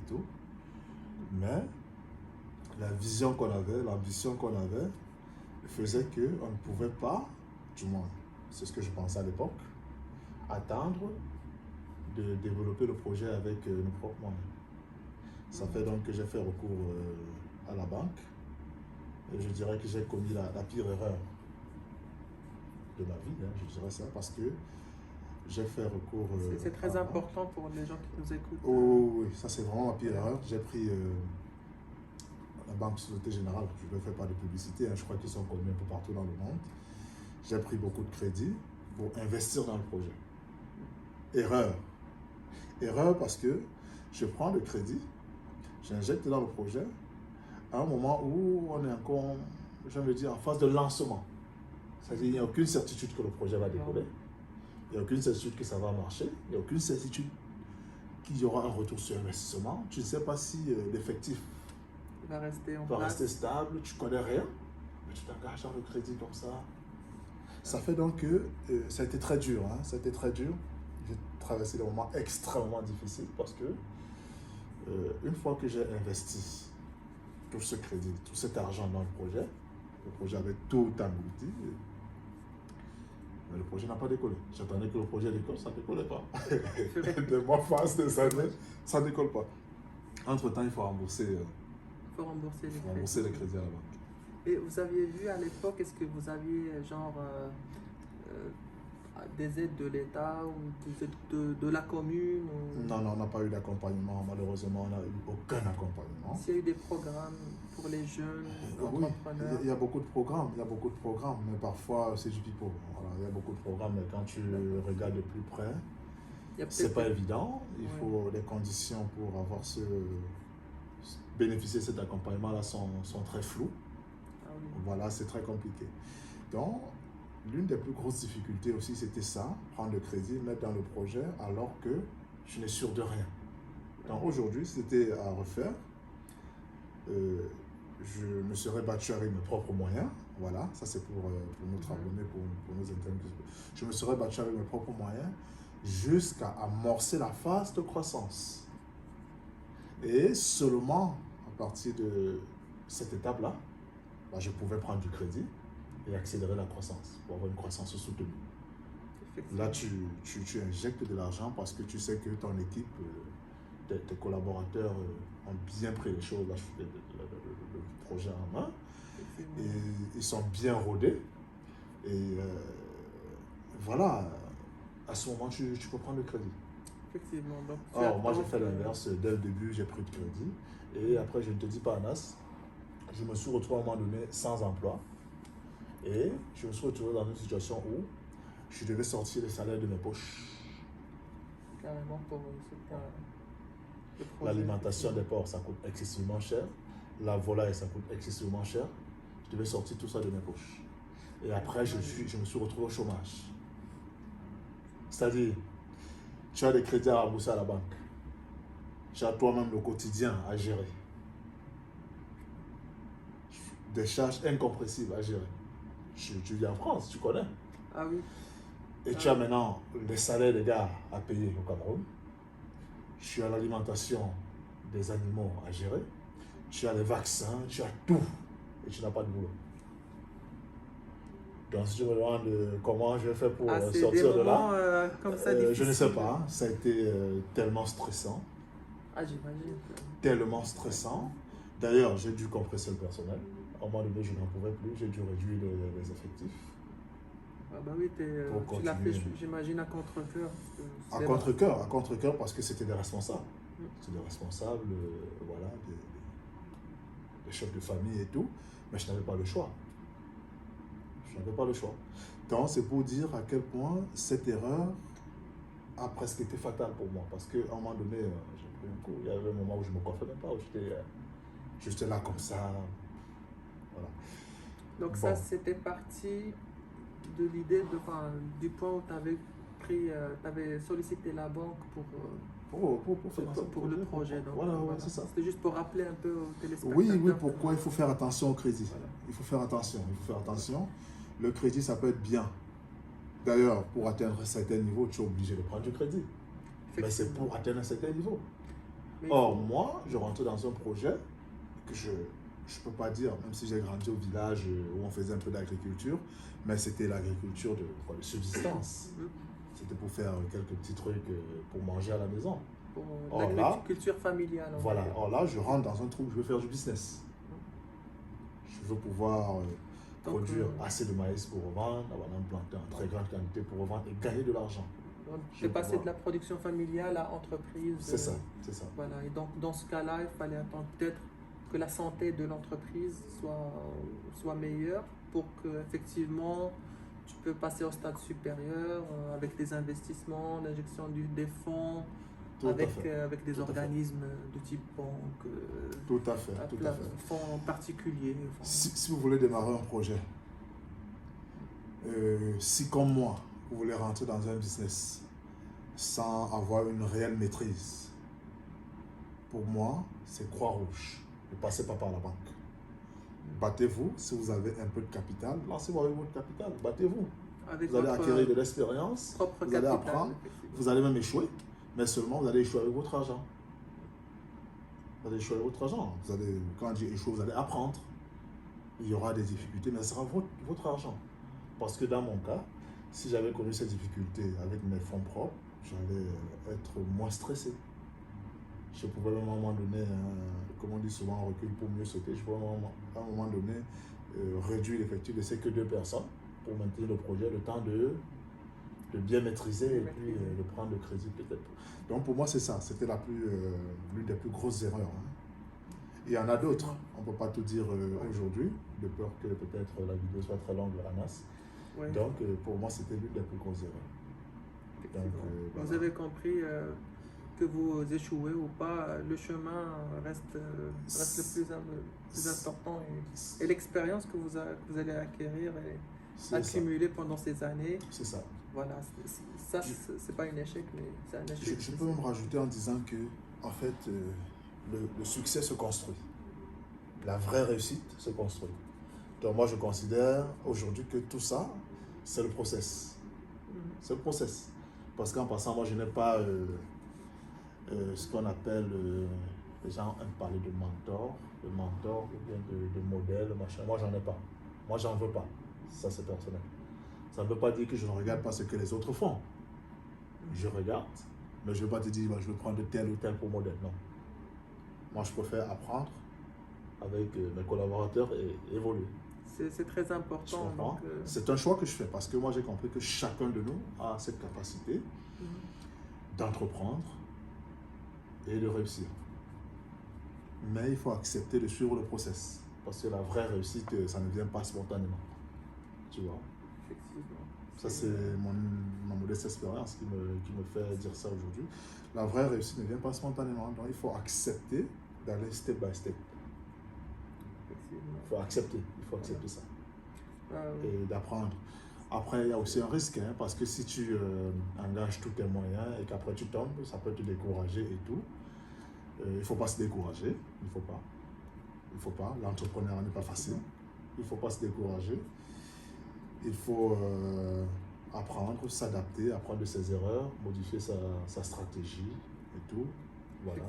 tout. Mais la vision qu'on avait, l'ambition qu'on avait, faisait qu'on ne pouvait pas, du moins, c'est ce que je pensais à l'époque, attendre de développer le projet avec nos propres moyens. Ça fait donc que j'ai fait recours à la banque. Et je dirais que j'ai commis la pire erreur de ma vie, hein, je dirais ça, parce que j'ai fait recours. C'est très important pour les gens qui nous écoutent. Oh oui, ça c'est vraiment ma pire erreur. J'ai pris la Banque Société Générale, je ne fais pas de publicité, hein, je crois qu'ils sont connus un peu partout dans le monde. J'ai pris beaucoup de crédit pour investir dans le projet. Erreur. Erreur parce que je prends le crédit, j'injecte dans le projet à un moment où on est encore, je veux dire, en phase de lancement. C'est-à-dire qu'il n'y a aucune certitude que le projet va décoller. Il n'y a aucune certitude que ça va marcher. Il n'y a aucune certitude qu'il y aura un retour sur investissement. Tu ne sais pas si l'effectif va rester stable. Tu ne connais rien, mais tu t'engages dans le crédit comme ça. Ça fait donc que ça a été très dur. Hein, ça a été très dur. J'ai traversé des moments extrêmement difficiles parce que une fois que j'ai investi tout ce crédit, tout cet argent dans le projet avait tout englouti. Mais le projet n'a pas décollé. J'attendais que le projet décolle, ça ne décollait pas. De mois passent, des années, ça ne décolle pas. Entre-temps, il faut rembourser, les crédits à la banque. Et vous aviez vu à l'époque, est-ce que vous aviez genre des aides de l'État ou des aides de la commune ou... Non, on n'a pas eu d'accompagnement. Malheureusement, on n'a eu aucun accompagnement. S'il y a eu des programmes pour les jeunes entrepreneurs? Oui, il y a beaucoup de programmes, mais parfois c'est du pipeau. Voilà, il y a beaucoup de programmes, mais quand tu regardes de plus près, c'est pas évident. Il faut les conditions pour bénéficier de cet accompagnement-là sont très floues. Ah oui. Voilà, c'est très compliqué. Donc, l'une des plus grosses difficultés aussi, c'était ça, prendre le crédit, mettre dans le projet, alors que je n'ai sûr de rien. Donc aujourd'hui, c'était à refaire. Je me serais battu avec mes propres moyens. Voilà, ça c'est pour notre abonné, pour nos internes. Je me serais battu avec mes propres moyens jusqu'à amorcer la phase de croissance. Et seulement à partir de cette étape-là, je pouvais prendre du crédit et accélérer la croissance pour avoir une croissance soutenue. Là, tu injectes de l'argent parce que tu sais que ton équipe, tes collaborateurs ont bien pris les choses, le projet en main, et ils sont bien rodés. Et voilà, à ce moment, tu peux prendre le crédit. Effectivement. Donc, alors, moi, j'ai fait l'inverse. Dès le début, j'ai pris de crédit. Et après, je ne te dis pas, Anas, je me suis retrouvé à un moment donné sans emploi. Et je me suis retrouvé dans une situation où je devais sortir les salaires de mes poches. Carrément pour l'alimentation des porcs, ça coûte excessivement cher. La volaille, ça coûte excessivement cher. Je devais sortir tout ça de mes poches. Et après, je me suis retrouvé au chômage. C'est-à-dire, tu as des crédits à rembourser à la banque. Tu as toi-même le quotidien à gérer. Des charges incompressibles à gérer. Tu vis en France, tu connais. Ah oui. Et tu as maintenant les salaires des gars à payer au Cameroun. Tu as l'alimentation des animaux à gérer. Tu as les vaccins, tu as tout. Et tu n'as pas de boulot. Donc si tu me demandes comment je vais faire pour sortir de là, comme ça, je ne sais pas. Ça a été tellement stressant. Ah, j'imagine. Tellement stressant. D'ailleurs, j'ai dû compresser le personnel. À un moment donné, je n'en pouvais plus. J'ai dû réduire les effectifs. Ah bah oui, tu l'as fait, j'imagine, à contre-cœur. À contre-cœur parce que c'était des responsables. C'était des responsables, voilà, des chefs de famille et tout. Mais je n'avais pas le choix. Je n'avais pas le choix. Donc, c'est pour dire à quel point cette erreur a presque été fatale pour moi. Parce qu'à un moment donné, j'ai pris un coup. Il y avait un moment où je ne me coiffais même pas, où j'étais là comme ça. Voilà. Donc bon. Ça, c'était parti de l'idée du point où tu avais sollicité la banque pour le projet. Donc, voilà, c'est ça. C'était juste pour rappeler un peu aux téléspectateurs. Oui, pourquoi il faut faire attention au crédit. Voilà. Il faut faire attention. Le crédit, ça peut être bien. D'ailleurs, pour atteindre un certain niveau, tu es obligé de prendre du crédit. Mais c'est pour atteindre un certain niveau. Or, moi, je rentrais dans un projet que je ne peux pas dire, même si j'ai grandi au village où on faisait un peu d'agriculture, mais c'était l'agriculture de subsistance. C'était pour faire quelques petits trucs pour manger à la maison. Pour l'agriculture familiale. Voilà. Or là, je rentre dans un truc, je veux faire du business. Je veux pouvoir produire assez de maïs pour revendre, avoir implanté en très grande quantité pour revendre et gagner de l'argent. Tu es passé de la production familiale à entreprise. C'est ça, c'est ça. Voilà. Et donc, dans ce cas-là, il fallait attendre peut-être que la santé de l'entreprise soit meilleure pour que effectivement tu peux passer au stade supérieur avec des investissements, l'injection des fonds, avec des organismes de type banque, tout à fait. fonds particuliers. Si vous voulez démarrer un projet, si comme moi, vous voulez rentrer dans un business sans avoir une réelle maîtrise, pour moi, c'est Croix-Rouge. Ne passez pas par la banque. Battez-vous. Si vous avez un peu de capital, lancez-vous avec votre capital. Battez-vous. Vous allez acquérir de l'expérience, vous allez apprendre, vous allez même échouer, mais seulement vous allez échouer avec votre argent. Vous allez échouer avec votre argent. Quand on dit échouer, vous allez apprendre. Il y aura des difficultés, mais ce sera votre argent. Parce que dans mon cas, si j'avais connu ces difficultés avec mes fonds propres, j'allais être moins stressé. Je pouvais à un moment donné, comme on dit souvent, on recule pour mieux sauter. Je pouvais à un moment donné réduire l'effectif de ces que 2 personnes pour maintenir le projet, le temps de bien maîtriser et puis de prendre le crédit peut-être. Donc pour moi c'est ça, c'était l'une des plus grosses erreurs. Il y en a d'autres, on ne peut pas tout dire aujourd'hui, de peur que peut-être la vidéo soit très longue, Anas. Oui. Donc pour moi c'était l'une des plus grosses erreurs. Donc, vous avez compris que vous échouez ou pas, le chemin reste le plus important et l'expérience que vous allez acquérir et accumuler pendant ces années. C'est ça. Voilà, ça c'est pas un échec, mais c'est un échec. Je peux même rajouter en disant que, en fait, le succès se construit. La vraie réussite se construit. Donc moi je considère aujourd'hui que tout ça, c'est le process. C'est le process. Parce qu'en passant, moi je n'ai pas ce qu'on appelle, les gens aiment parler de mentor ou bien de modèle, machin. Moi j'en ai pas. Moi j'en veux pas. Ça c'est personnel. Ça ne veut pas dire que je ne regarde pas ce que les autres font. Je regarde, mais je ne vais pas te dire je vais prendre tel ou tel pour modèle. Non. Moi je préfère apprendre avec mes collaborateurs et évoluer. C'est très important. C'est un choix que je fais parce que moi j'ai compris que chacun de nous a cette capacité d'entreprendre et de réussir. Mais il faut accepter de suivre le process parce que la vraie réussite, ça ne vient pas spontanément. Tu vois? Effectivement. Ça c'est ma modeste expérience qui me fait dire ça aujourd'hui. La vraie réussite ne vient pas spontanément, donc il faut accepter d'aller step by step. Il faut accepter ça. Et d'apprendre. Après, il y a aussi un risque, parce que si tu engages tous tes moyens et qu'après tu tombes, ça peut te décourager et tout. Il ne faut pas se décourager. Il faut pas. L'entrepreneuriat n'est pas facile. Il ne faut pas se décourager. Il faut apprendre, s'adapter, apprendre de ses erreurs, modifier sa stratégie et tout. Voilà.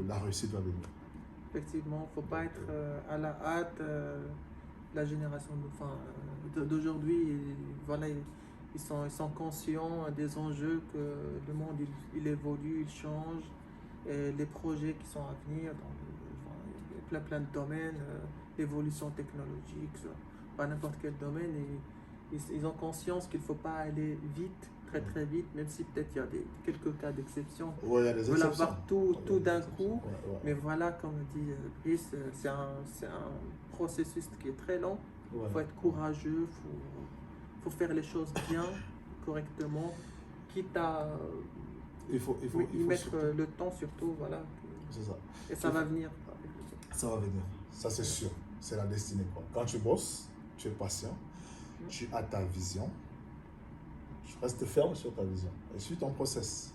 La réussite va venir. Effectivement, il ne faut pas être à la hâte. La génération d'aujourd'hui, voilà, ils sont conscients des enjeux, que le monde il évolue, il change, et les projets qui sont à venir, il y a plein de domaines, l'évolution technologique, pas n'importe quel domaine, et ils ont conscience qu'il ne faut pas aller vite, très vite, même si peut-être il y a quelques cas d'exception. Ouais, il y a des exceptions. Avoir tout d'un coup, mais voilà, comme dit Brice, c'est un processus qui est très long. Il faut être courageux, faut faire les choses bien, correctement, quitte à il faut mettre surtout le temps surtout, voilà. C'est ça. Et ça va venir. Ça va venir, ça c'est sûr, c'est la destinée, quoi. Quand tu bosses, tu es patient, tu as ta vision, tu restes ferme sur ta vision et suis ton process.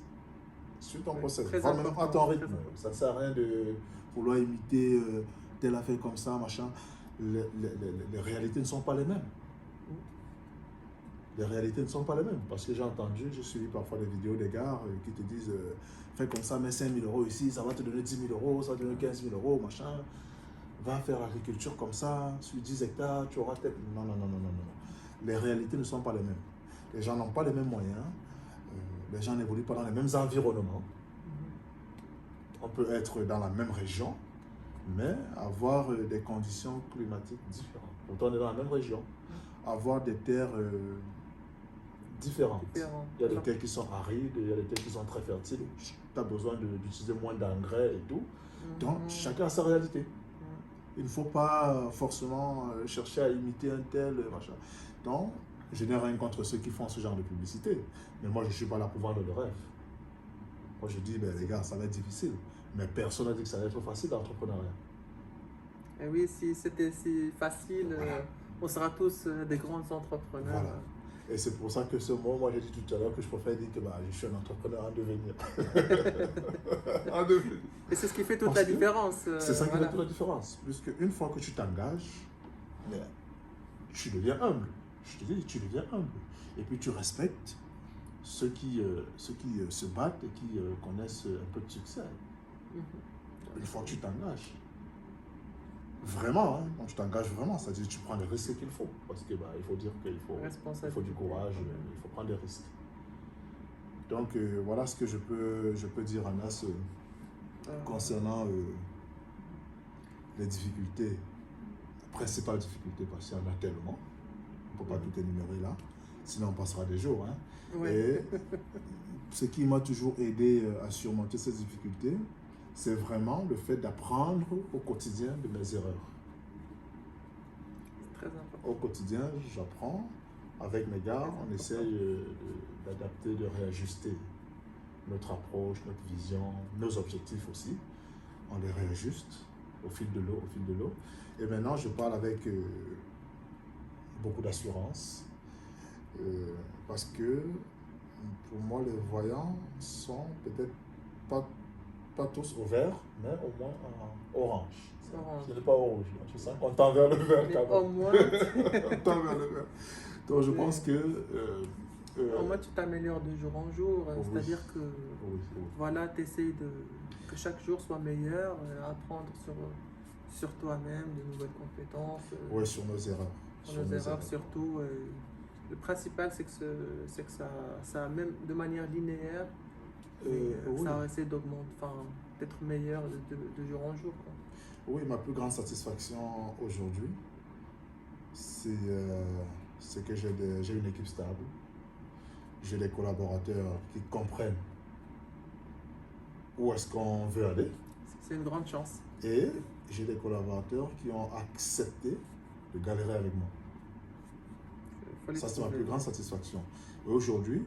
Suis ton process, va même à ton rythme. Ça ne sert à rien de vouloir imiter telle affaire comme ça, machin. Les réalités ne sont pas les mêmes. les réalités ne sont pas les mêmes. Parce que j'ai entendu, j'ai suivi parfois des vidéos des gars qui te disent fais comme ça, mets 5 000 euros ici, ça va te donner 10 000 euros, ça va te donner 15 000 euros, machin. Va faire l'agriculture comme ça, sur 10 hectares, tu auras peut-être. Non, non, non, non, non, non. Les réalités ne sont pas les mêmes. Les gens n'ont pas les mêmes moyens, les gens n'évoluent pas dans les mêmes environnements. On peut être dans la même région, mais avoir des conditions climatiques différentes. Pourtant, on est dans la même région. Avoir des terres différentes. Il y a des terres qui sont arides, il y a des terres qui sont très fertiles. Tu as besoin d'utiliser moins d'engrais et tout. Donc, chacun a sa réalité. Il ne faut pas forcément chercher à imiter un tel machin. Donc, je n'ai rien contre ceux qui font ce genre de publicité. Mais moi, je ne suis pas là pour vendre de rêve. Moi, je dis, ben, les gars, ça va être difficile. Mais personne n'a dit que ça va être facile l'entrepreneuriat. Et oui, si c'était si facile, voilà. On sera tous des grands entrepreneurs. Voilà. Et c'est pour ça que ce mot, moi j'ai dit tout à l'heure que je préfère dire que bah, je suis un entrepreneur en devenir. En devenir. Et c'est ce qui fait toute la différence. C'est ça qui fait toute la différence. Puisque une fois que tu t'engages, tu deviens humble. Je te dis, tu deviens humble. Et puis tu respectes ceux qui se battent et qui connaissent un peu de succès. Une fois que tu t'engages. Vraiment, hein, quand tu t'engages vraiment, c'est-à-dire que tu prends les risques qu'il faut. Parce que bah, il faut dire qu'il faut du courage, il faut prendre des risques. Donc voilà ce que je peux dire, Anas, concernant les difficultés, les principales difficultés, parce qu'il y en a tellement. On ne peut pas tout énumérer là, sinon on passera des jours. Hein. Oui. Et ce qui m'a toujours aidé à surmonter ces difficultés, c'est vraiment le fait d'apprendre au quotidien de mes erreurs. Très important. Au quotidien, j'apprends. Avec mes gars, on essaye d'adapter, de réajuster notre approche, notre vision, nos objectifs aussi. On les réajuste au fil de l'eau, Et maintenant, je parle avec beaucoup d'assurance. Parce que, pour moi, les voyants sont peut-être pas tous au vert, mais au moins en orange. Ce n'est pas au rouge. Tu sens qu'on tend vers le vert quand même. Au moins. On tend vers le vert. Donc je pense que... au moins tu t'améliores de jour en jour. Oui. C'est-à-dire que voilà, tu essayes que chaque jour soit meilleur, apprendre sur toi-même, de nouvelles compétences. Oui, sur nos erreurs. Sur nos erreurs surtout. Le principal, c'est que ça, même de manière linéaire, ça va essayer d'augmenter, d'être meilleur de jour en jour. Quoi. Oui, ma plus grande satisfaction aujourd'hui, c'est que j'ai une équipe stable, j'ai des collaborateurs qui comprennent où est-ce qu'on veut aller. C'est une grande chance. Et j'ai des collaborateurs qui ont accepté de galérer avec moi. Ça, c'est ma plus grande satisfaction. Et aujourd'hui,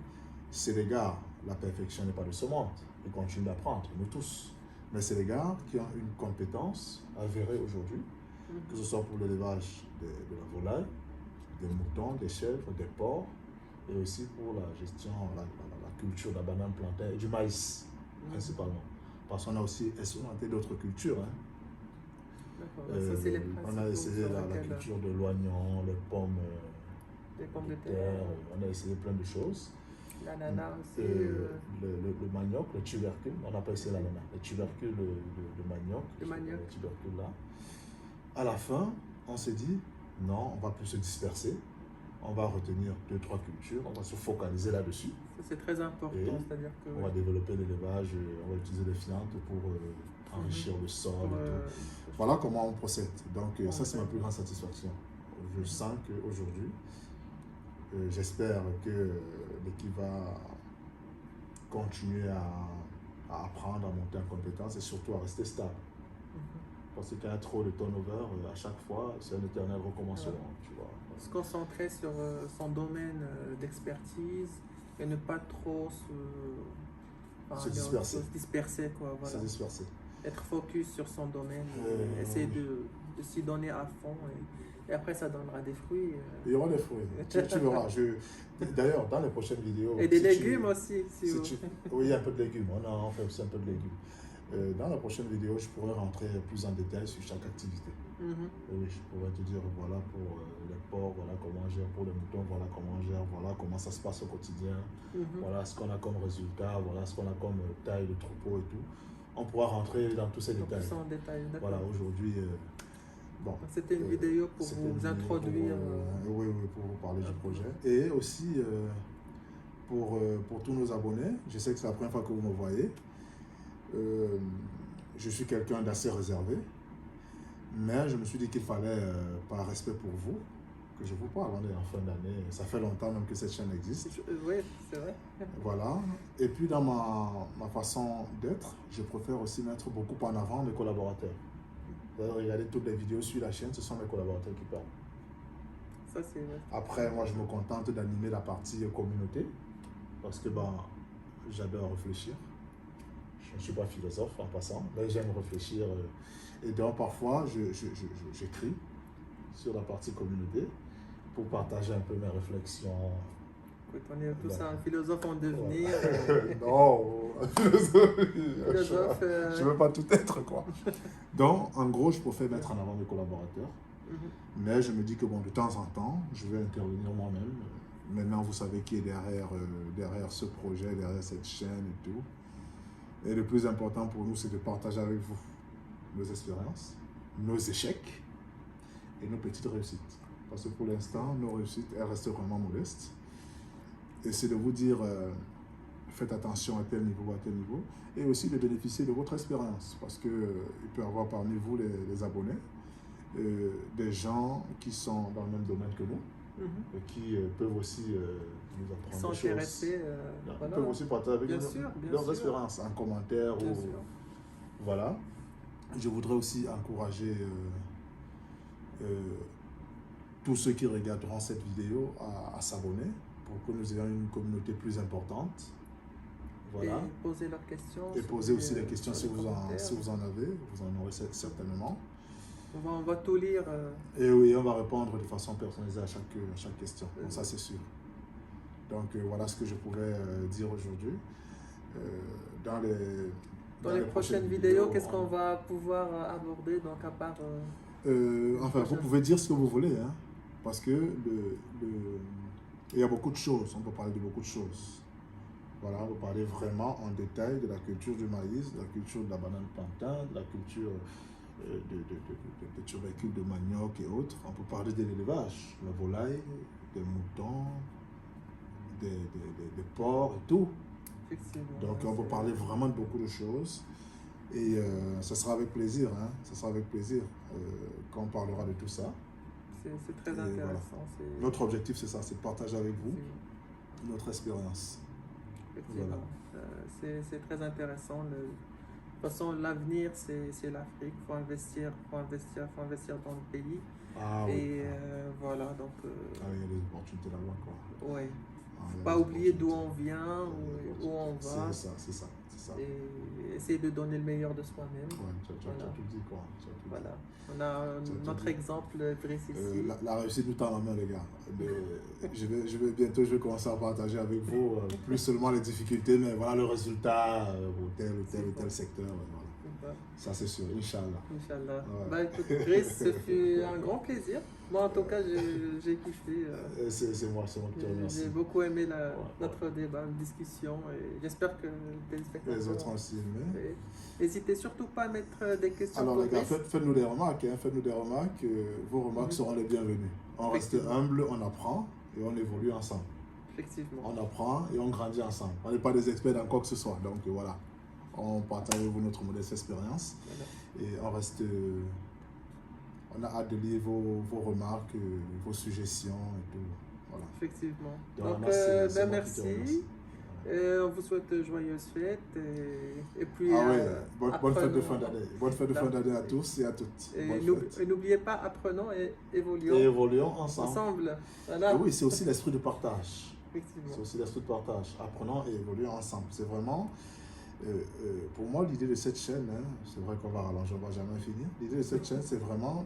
c'est les gars, la perfection n'est pas de ce monde. Ils continuent d'apprendre, nous tous. Mais c'est les gars qui ont une compétence avérée aujourd'hui, que ce soit pour l'élevage de la volaille, des moutons, des chèvres, des porcs, et aussi pour la gestion, la culture de la banane plantain et du maïs, principalement. Parce qu'on a aussi expérimenté d'autres cultures. Hein. On a essayé la culture de l'oignon, les pommes de terre. On a essayé plein de choses. L'ananas aussi. Le manioc, le tubercule, on n'a pas essayé l'ananas. Le tubercule, le manioc. Le tubercule là. À la fin, on s'est dit, non, on va plus se disperser. On va retenir 2-3 cultures, on va se focaliser là-dessus. C'est très important, c'est-à-dire que... On va développer l'élevage, on va utiliser les fientes pour enrichir le sol et tout. Voilà comment on procède. Donc ça, c'est ma plus grande satisfaction. Je sens qu'aujourd'hui, j'espère que l'équipe va continuer à apprendre, à monter en compétence et surtout à rester stable. Parce qu'il y a trop de turnover, à chaque fois, c'est un éternel recommencement. Tu vois. Se concentrer sur son domaine d'expertise et ne pas trop se disperser. Quoi, voilà. Se disperser. Être focus sur son domaine, essayer de s'y donner à fond. Et après, ça donnera des fruits. Il y aura des fruits. Tu verras. D'ailleurs, dans les prochaines vidéos... Et des légumes aussi. Oui, il y a un peu de légumes. On fait aussi un peu de légumes. Dans la prochaine vidéo, je pourrais rentrer plus en détail sur chaque activité. Et oui, je pourrais te dire, voilà pour les porcs, voilà comment on gère, pour les moutons, voilà comment on gère, voilà comment ça se passe au quotidien, voilà ce qu'on a comme résultat, voilà ce qu'on a comme taille de troupeau et tout. On pourra rentrer dans tous ces détails. Plus en détail, d'accord. Voilà, aujourd'hui, bon. C'était une vidéo pour vous introduire. Oui, pour vous parler du projet. Et aussi, pour tous nos abonnés, je sais que c'est la première fois que vous me voyez. Je suis quelqu'un d'assez réservé, mais je me suis dit qu'il fallait, par respect pour vous, que je vous parle. On est en fin d'année, ça fait longtemps même que cette chaîne existe. Oui, c'est vrai. Voilà. Et puis dans ma façon d'être, je préfère aussi mettre beaucoup en avant mes collaborateurs. Regardez toutes les vidéos sur la chaîne, ce sont mes collaborateurs qui parlent. Ça, c'est vrai. Après, moi, je me contente d'animer la partie communauté, parce que j'adore réfléchir. Je ne suis pas philosophe en passant, mais j'aime réfléchir. Et donc, parfois, j'écris sur la partie communauté pour partager un peu mes réflexions. Écoute, on est tous un philosophe en devenir. Non, philosophe. Je ne veux pas tout être, quoi. Donc, en gros, je préfère mettre en avant mes collaborateurs. Mais je me dis que, bon, de temps en temps, je vais intervenir moi-même. Maintenant, vous savez qui est derrière ce projet, derrière cette chaîne et tout. Et le plus important pour nous, c'est de partager avec vous nos expériences, nos échecs et nos petites réussites. Parce que pour l'instant, nos réussites, elles restent vraiment modestes. Et c'est de vous dire, faites attention à tel niveau, et aussi de bénéficier de votre expérience. Parce qu'il peut y avoir parmi vous, les abonnés, des gens qui sont dans le même domaine que nous, et qui peuvent aussi nous apprendre des choses. Voilà. Ils peuvent aussi partager avec nous leurs expériences en commentaire. Voilà. Je voudrais aussi encourager tous ceux qui regarderont cette vidéo à s'abonner pour que nous ayons une communauté plus importante. Voilà. Et poser leurs questions. Et poser aussi les questions si vous en avez. Vous en aurez certainement. On va tout lire. Et oui, on va répondre de façon personnalisée à chaque question. Donc ça, c'est sûr. Donc voilà ce que je pouvais dire aujourd'hui. Dans les prochaines vidéos, qu'est-ce qu'on va pouvoir aborder, donc à part... enfin, vous pouvez dire ce que vous voulez, hein, parce que il y a beaucoup de choses, on peut parler de beaucoup de choses. Voilà, on peut parler vraiment en détail de la culture du maïs, de la culture de la banane plantain, de la culture des tubercules de manioc et autres. On peut parler de l'élevage, la volaille, des moutons, des porcs et tout. Donc on peut parler vraiment de beaucoup de choses. Et ça sera avec plaisir, hein, ça sera avec plaisir quand on parlera de tout ça. C'est très intéressant. Voilà. Notre objectif, c'est ça, c'est de partager avec vous notre expérience. Effectivement, voilà. C'est très intéressant. De toute façon, l'avenir, c'est l'Afrique. Il faut investir dans le pays. Et voilà, donc... il y a des opportunités là-bas, quoi. Oui. Il ne faut pas oublier d'où on vient, où on va. C'est ça. Et essayer de donner le meilleur de soi-même. Ouais, tu as tout dit, quoi. Voilà. On a notre exemple précis ici. La réussite nous tend la main, les gars. Je vais commencer à partager avec vous, plus seulement les difficultés, mais voilà le résultat au tel ou tel secteur. Voilà. Ça, c'est sûr, Inch'Allah. Inch'Allah. Ouais. Écoute, Brice, ce fut un grand plaisir. Moi, en tout cas, j'ai kiffé. C'est moi qui te remercie. J'ai beaucoup aimé notre débat, notre discussion, et j'espère que les autres ont aussi aimé. N'hésitez surtout pas à mettre des questions. Alors, les gars, faites-nous des remarques. Faites-nous des remarques. Vos remarques seront les bienvenues. On reste humble, on apprend et on évolue ensemble. Effectivement. On apprend et on grandit ensemble. On n'est pas des experts dans quoi que ce soit. Donc, voilà. On partage avec vous notre modeste expérience. Voilà. Et on reste... on a hâte de lire vos remarques, vos suggestions et tout. Voilà. Effectivement. Donc merci. On vous souhaite de joyeuses fêtes. Et puis, bonne fête de fin d'année. Bonne fête de fin d'année à tous et à toutes. Et n'oubliez pas, apprenons et évoluons. Et évoluons ensemble. Voilà. Et oui, c'est aussi l'esprit de partage. Effectivement. C'est aussi l'esprit de partage. Apprenons et évoluons ensemble. C'est vraiment... pour moi, l'idée de cette chaîne, hein, c'est vrai qu'on va rallonger, on ne va jamais finir. L'idée de cette chaîne, c'est vraiment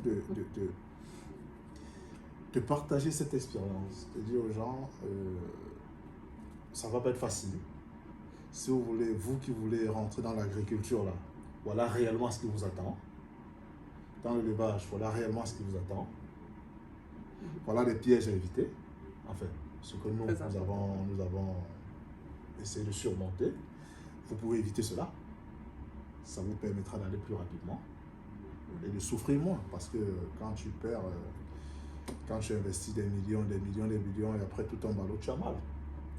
de partager cette expérience, de dire aux gens, ça ne va pas être facile. Si vous qui voulez rentrer dans l'agriculture, là, voilà réellement ce qui vous attend. Dans l'élevage, voilà réellement ce qui vous attend. Voilà les pièges à éviter. Enfin, ce que nous avons essayé de surmonter. Vous pouvez éviter cela. Ça vous permettra d'aller plus rapidement et de souffrir moins. Parce que quand tu perds, quand tu investis des millions, et après tout tombe à l'eau, tu as mal.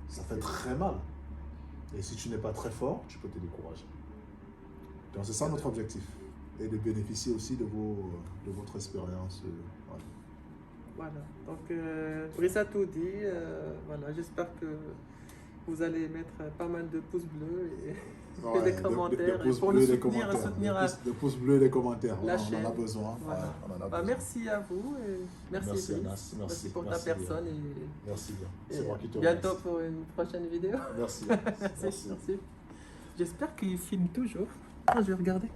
Ça fait très mal. Et si tu n'es pas très fort, tu peux te décourager. Donc c'est ça notre objectif. Et de bénéficier aussi de votre expérience. Voilà. Donc, Brice a tout dit. Voilà. J'espère que vous allez mettre pas mal de pouces bleus et des commentaires pour nous soutenir. Des pouces bleus et des commentaires. La on en a besoin. Voilà. On en a besoin. Merci à vous. Et merci Brice. Anas. Merci pour ta personne. Merci bien. C'est moi qui te bientôt remercie. pour une prochaine vidéo. Merci. Merci. J'espère qu'il filme toujours. Je vais regarder.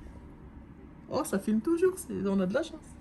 Oh, ça filme toujours. On a de la chance.